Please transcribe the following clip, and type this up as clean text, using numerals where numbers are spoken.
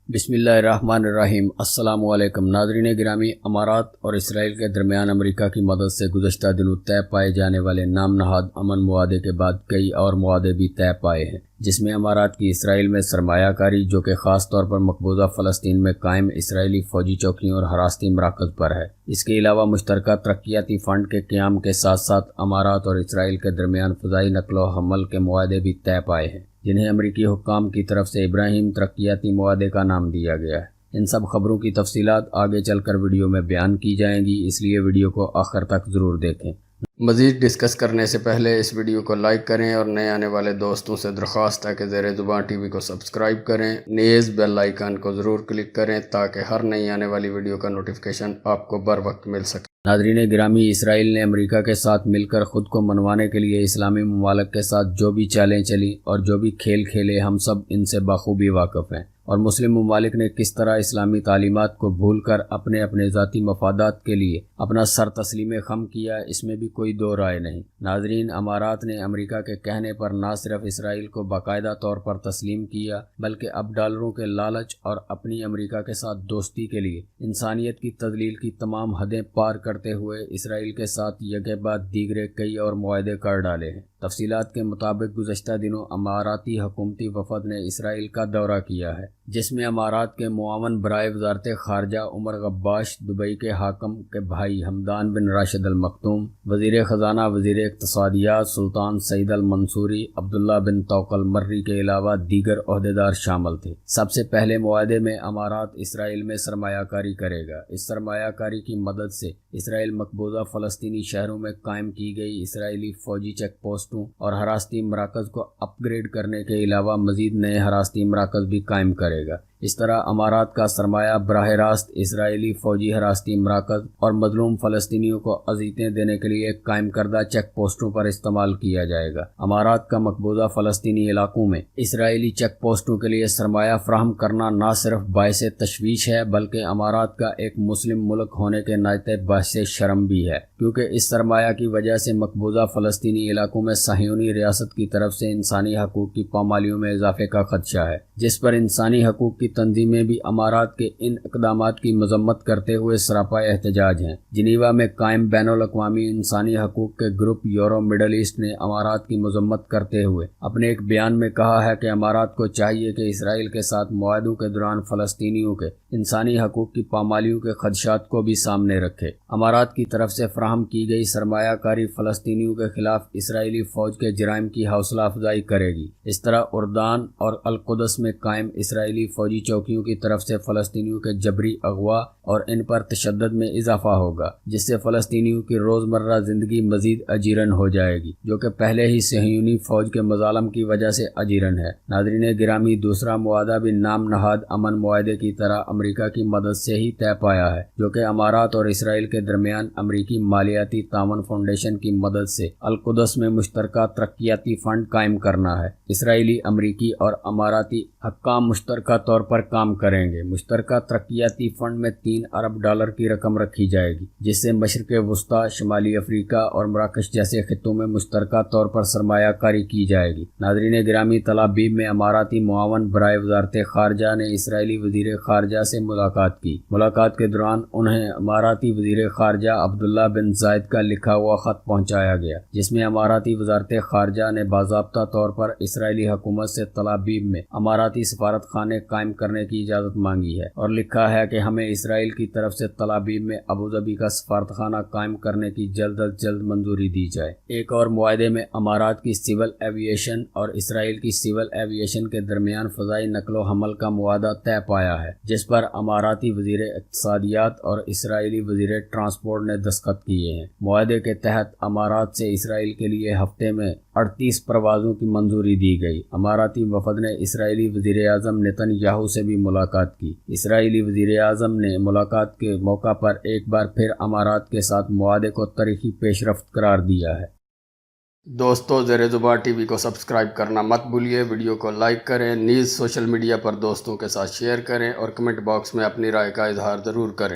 بسم اللہ الرحمن الرحیم۔ السلام علیکم ناظرین گرامی، امارات اور اسرائیل کے درمیان امریکہ کی مدد سے گزشتہ دنوں طے پائے جانے والے نام نہاد امن معاہدے کے بعد کئی اور معاہدے بھی طے پائے ہیں، جس میں امارات کی اسرائیل میں سرمایہ کاری، جو کہ خاص طور پر مقبوضہ فلسطین میں قائم اسرائیلی فوجی چوکیوں اور حراستی مراکز پر ہے۔ اس کے علاوہ مشترکہ ترقیاتی فنڈ کے قیام کے ساتھ ساتھ امارات اور اسرائیل کے درمیان فضائی نقل و حمل کے معاہدے بھی طے پائے ہیں، جنہیں امریکی حکام کی طرف سے ابراہیم ترقیاتی معاہدے کا نام دیا گیا ہے۔ ان سب خبروں کی تفصیلات آگے چل کر ویڈیو میں بیان کی جائیں گی، اس لیے ویڈیو کو آخر تک ضرور دیکھیں۔ مزید ڈسکس کرنے سے پہلے اس ویڈیو کو لائک کریں اور نئے آنے والے دوستوں سے درخواست ہے کہ زیرزبان ٹی وی کو سبسکرائب کریں، نیز بیل آئیکن کو ضرور کلک کریں تاکہ ہر نئی آنے والی ویڈیو کا نوٹیفیکیشن آپ کو بر وقت مل سکے۔ ناظرین گرامی، اسرائیل نے امریکہ کے ساتھ مل کر خود کو منوانے کے لیے اسلامی ممالک کے ساتھ جو بھی چالیں چلی اور جو بھی کھیل کھیلے، ہم سب ان سے بخوبی واقف ہیں، اور مسلم ممالک نے کس طرح اسلامی تعلیمات کو بھول کر اپنے ذاتی مفادات کے لیے اپنا سر تسلیم خم کیا، اس میں بھی کوئی دو رائے نہیں۔ ناظرین، امارات نے امریکہ کے کہنے پر نہ صرف اسرائیل کو باقاعدہ طور پر تسلیم کیا، بلکہ اب ڈالروں کے لالچ اور اپنی امریکہ کے ساتھ دوستی کے لیے انسانیت کی تذلیل کی تمام حدیں پار کرتے ہوئے اسرائیل کے ساتھ یکے بعد دیگرے کئی اور معاہدے کر ڈالے ہیں۔ تفصیلات کے مطابق گزشتہ دنوں اماراتی حکومتی وفد نے اسرائیل کا دورہ کیا ہے، جس میں امارات کے معاون برائے وزارت خارجہ عمر غباش، دبئی کے حاکم کے بھائی حمدان بن راشد المختوم، وزیر خزانہ وزیر اقتصادیات سلطان سعید المنصوری، عبداللہ بن توکل مرری کے علاوہ دیگر عہدیدار شامل تھے۔ سب سے پہلے معاہدے میں امارات اسرائیل میں سرمایہ کاری کرے گا۔ اس سرمایہ کاری کی مدد سے اسرائیل مقبوضہ فلسطینی شہروں میں قائم کی گئی اسرائیلی فوجی چیک پوسٹوں اور حراستی مراکز کو اپ گریڈ کرنے کے علاوہ مزید نئے حراستی مراکز بھی قائم کرے گا۔ اس طرح امارات کا سرمایہ براہ راست اسرائیلی فوجی حراستی مراکز اور مظلوم فلسطینیوں کو اذیتیں دینے کے لیے قائم کردہ چیک پوسٹوں پر استعمال کیا جائے گا۔ امارات کا مقبوضہ فلسطینی علاقوں میں اسرائیلی چیک پوسٹوں کے لیے سرمایہ فراہم کرنا نہ صرف باعث تشویش ہے، بلکہ امارات کا ایک مسلم ملک ہونے کے ناطے باعث شرم بھی ہے، کیونکہ اس سرمایہ کی وجہ سے مقبوضہ فلسطینی علاقوں میں صہیونی ریاست کی طرف سے انسانی حقوق کی پامالیوں میں اضافے کا خدشہ ہے، جس پر انسانی حقوق کی تنظیمیں بھی امارات کے ان اقدامات کی مذمت کرتے ہوئے سراپا احتجاج ہیں۔ جنیوا میں قائم بین الاقوامی انسانی حقوق کے گروپ یورو مڈل ایسٹ نے امارات کی مذمت کرتے ہوئے اپنے ایک بیان میں کہا ہے کہ امارات کو چاہیے کہ اسرائیل کے ساتھ معاہدوں کے دوران فلسطینیوں کے انسانی حقوق کی پامالیوں کے خدشات کو بھی سامنے رکھے۔ امارات کی طرف سے فراہم کی گئی سرمایہ کاری فلسطینیوں کے خلاف اسرائیلی فوج کے جرائم کی حوصلہ افزائی کرے گی۔ اس طرح اردن اور القدس میں قائم اسرائیلی فوجی چوکیوں کی طرف سے فلسطینیوں کے جبری اغوا اور ان پر تشدد میں اضافہ ہوگا، جس سے فلسطینیوں کی روزمرہ زندگی مزید اجیرن ہو جائے گی، جو کہ پہلے ہی صہیونی فوج کے مظالم کی وجہ سے اجیرن ہے۔ ناظرین گرامی، دوسرا معاہدہ بھی نام نہاد امن معاہدے کی طرح امریکہ کی مدد سے ہی طے پایا ہے، جو کہ امارات اور اسرائیل کے درمیان امریکی مالیاتی تعاون فاؤنڈیشن کی مدد سے القدس میں مشترکہ ترقیاتی فنڈ قائم کرنا ہے۔ اسرائیلی، امریکی اور اماراتی حکام مشترکہ طور پر کام کریں گے۔ مشترکہ ترقیاتی فنڈ میں $3 ارب کی رقم رکھی جائے گی، جس سے مشرق وسطیٰ، شمالی افریقہ اور مراکش جیسے خطوں میں مشترکہ طور پر سرمایہ کاری کی جائے گی۔ ناظرین گرامی، تل ابیب میں اماراتی معاون برائے وزارت خارجہ نے اسرائیلی وزیر خارجہ سے ملاقات کی۔ ملاقات کے دوران انہیں اماراتی وزیر خارجہ عبداللہ بن زائد کا لکھا ہوا خط پہنچایا گیا، جس میں اماراتی وزارت خارجہ نے باضابطہ طور پر اسرائیلی حکومت سے تل ابیب میں اماراتی سفارت خانے قائم کرنے کی اجازت مانگی ہے، اور لکھا ہے کہ ہمیں اسرائیل کی طرف سے تل ابیب میں ابو ظبی کا سفارت خانہ قائم کرنے کی جلد از جلد منظوری دی جائے۔ ایک اور معاہدے میں امارات کی سول ایویشن اور اسرائیل کی سول ایویشن کے درمیان فضائی نقل و حمل کا معاہدہ طے پایا ہے، جس پر اماراتی وزیر اقتصادیات اور اسرائیلی وزیر ٹرانسپورٹ نے دستخط کیے ہیں۔ معاہدے کے تحت امارات سے اسرائیل کے لیے ہفتے میں 38 پروازوں کی منظوری دی گئی۔ اماراتی وفد نے اسرائیلی وزیر اعظم نتن یاہو سے بھی ملاقات کی۔ اسرائیلی وزیر اعظم نے ملاقات کے موقع پر ایک بار پھر امارات کے ساتھ معاہدے کو تاریخی پیش رفت قرار دیا ہے۔ دوستو، زیرزبان ٹی وی کو سبسکرائب کرنا مت بھولیے، ویڈیو کو لائک کریں، نیز سوشل میڈیا پر دوستوں کے ساتھ شیئر کریں اور کمنٹ باکس میں اپنی رائے کا اظہار ضرور کریں۔